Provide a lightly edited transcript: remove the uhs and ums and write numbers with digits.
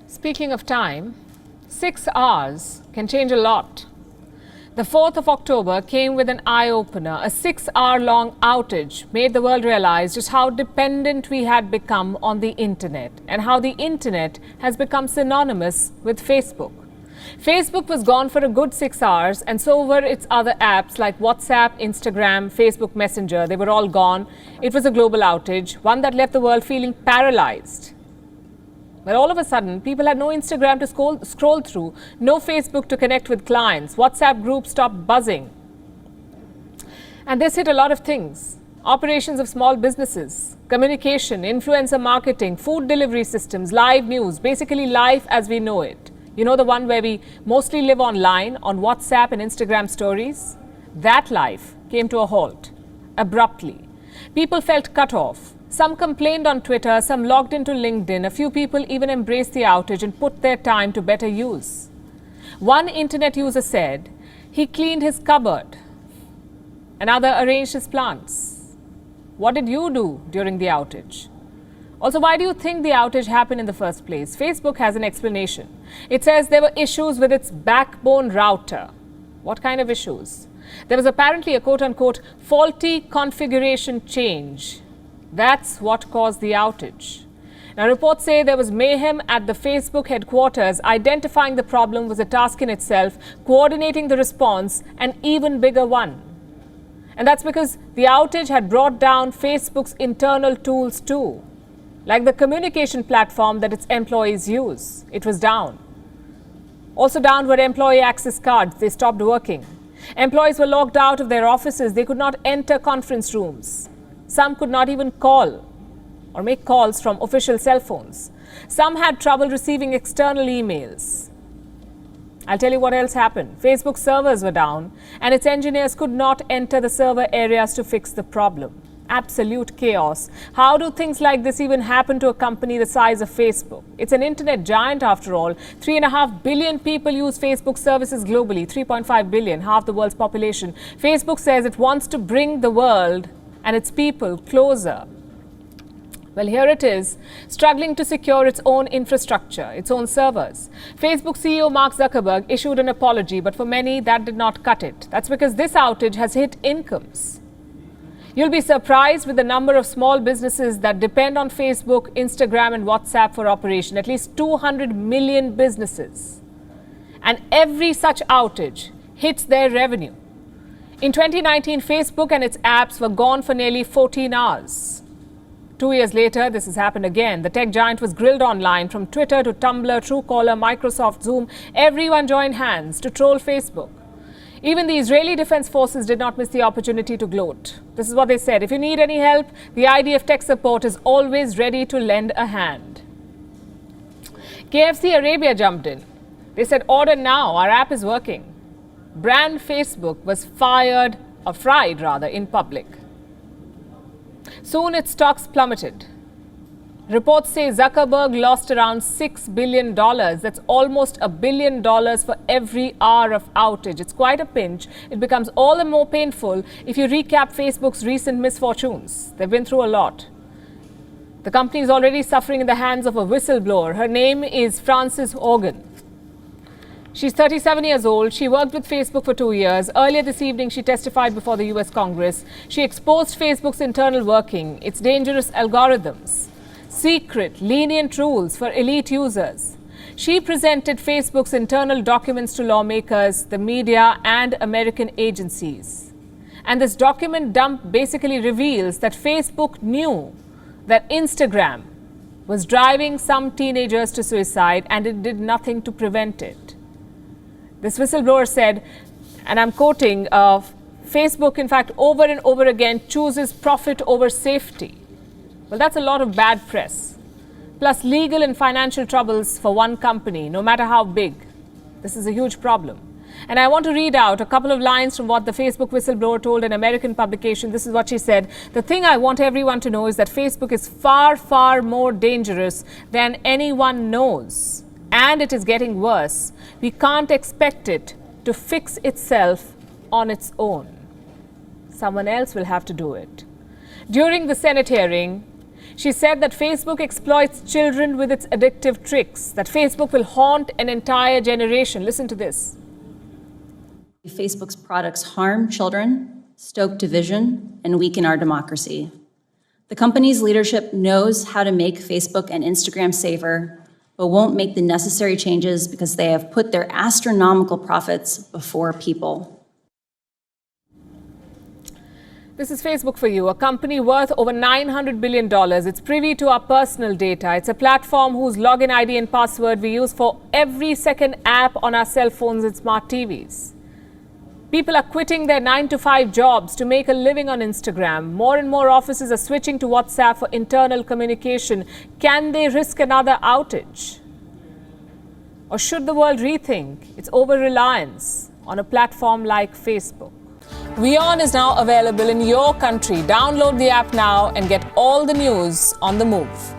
Speaking of time, 6 hours can change a lot. The 4th of October came with an eye-opener. A 6-hour-long outage made the world realize just how dependent we had become on the internet and how the internet has become synonymous with Facebook. Facebook was gone for a good 6 hours, and so were its other apps like WhatsApp, Instagram, Facebook Messenger. They were all gone. It was a global outage, one that left the world feeling paralyzed. But all of a sudden, people had no Instagram to scroll through, no Facebook to connect with clients, WhatsApp groups stopped buzzing. And this hit a lot of things. Operations of small businesses, communication, influencer marketing, food delivery systems, live news, basically life as we know it. You know, the one where we mostly live online, on WhatsApp and Instagram stories? That life came to a halt, abruptly. People felt cut off. Some complained on Twitter, some logged into LinkedIn. A few people even embraced the outage and put their time to better use. One internet user said he cleaned his cupboard. Another arranged his plants. What did you do during the outage? Also, why do you think the outage happened in the first place? Facebook has an explanation. It says there were issues with its backbone router. What kind of issues? There was apparently a quote-unquote faulty configuration change. That's what caused the outage. Now, reports say there was mayhem at the Facebook headquarters. Identifying the problem was a task in itself, coordinating the response, an even bigger one. And that's because the outage had brought down Facebook's internal tools too, like the communication platform that its employees use. It was down. Also down were employee access cards. They stopped working. Employees were locked out of their offices. They could not enter conference rooms. Some could not even call or make calls from official cell phones. Some had trouble receiving external emails. I'll tell you what else happened. Facebook servers were down and its engineers could not enter the server areas to fix the problem. Absolute chaos. How do things like this even happen to a company the size of Facebook? It's an internet giant after all. 3.5 billion people use Facebook services globally. 3.5 billion, half the world's population. Facebook says it wants to bring the world and its people closer. Well, here it is, struggling to secure its own infrastructure, its own servers. Facebook CEO Mark Zuckerberg issued an apology, but for many that did not cut it. That's because this outage has hit incomes. You'll be surprised with the number of small businesses that depend on Facebook, Instagram and WhatsApp for operation, at least 200 million businesses. And every such outage hits their revenue. In 2019, Facebook and its apps were gone for nearly 14 hours. 2 years later, this has happened again. The tech giant was grilled online from Twitter to Tumblr, Truecaller, Microsoft, Zoom. Everyone joined hands to troll Facebook. Even the Israeli Defense Forces did not miss the opportunity to gloat. This is what they said. If you need any help, the IDF tech support is always ready to lend a hand. KFC Arabia jumped in. They said, order now, our app is working. Brand Facebook was fried in public. Soon its stocks plummeted. Reports say Zuckerberg lost around $6 billion. That's almost $1 billion for every hour of outage. It's quite a pinch. It becomes all the more painful if you recap Facebook's recent misfortunes. They've been through a lot. The company is already suffering in the hands of a whistleblower. Her name is Frances Haugen. She's 37 years old. She worked with Facebook for 2 years. Earlier this evening, she testified before the US Congress. She exposed Facebook's internal working, its dangerous algorithms, secret, lenient rules for elite users. She presented Facebook's internal documents to lawmakers, the media, and American agencies. And this document dump basically reveals that Facebook knew that Instagram was driving some teenagers to suicide, and it did nothing to prevent it. This whistleblower said, and I'm quoting, Facebook, in fact, over and over again chooses profit over safety. Well, that's a lot of bad press. Plus legal and financial troubles for one company, no matter how big. This is a huge problem. And I want to read out a couple of lines from what the Facebook whistleblower told an American publication. This is what she said. The thing I want everyone to know is that Facebook is far, far more dangerous than anyone knows. And it is getting worse. We can't expect it to fix itself on its own. Someone else will have to do it. During the Senate hearing, She said that Facebook exploits children with its addictive tricks, that Facebook will haunt an entire generation. Listen to this. Facebook's products harm children, stoke division, and weaken our democracy. The company's leadership knows how to make Facebook and Instagram safer, but won't make the necessary changes because they have put their astronomical profits before people. This is Facebook for You, a company worth over $900 billion. It's privy to our personal data. It's a platform whose login ID and password we use for every second app on our cell phones and smart TVs. People are quitting their 9-to-5 jobs to make a living on Instagram. More and more offices are switching to WhatsApp for internal communication. Can they risk another outage? Or should the world rethink its over-reliance on a platform like Facebook? WION is now available in your country. Download the app now and get all the news on the move.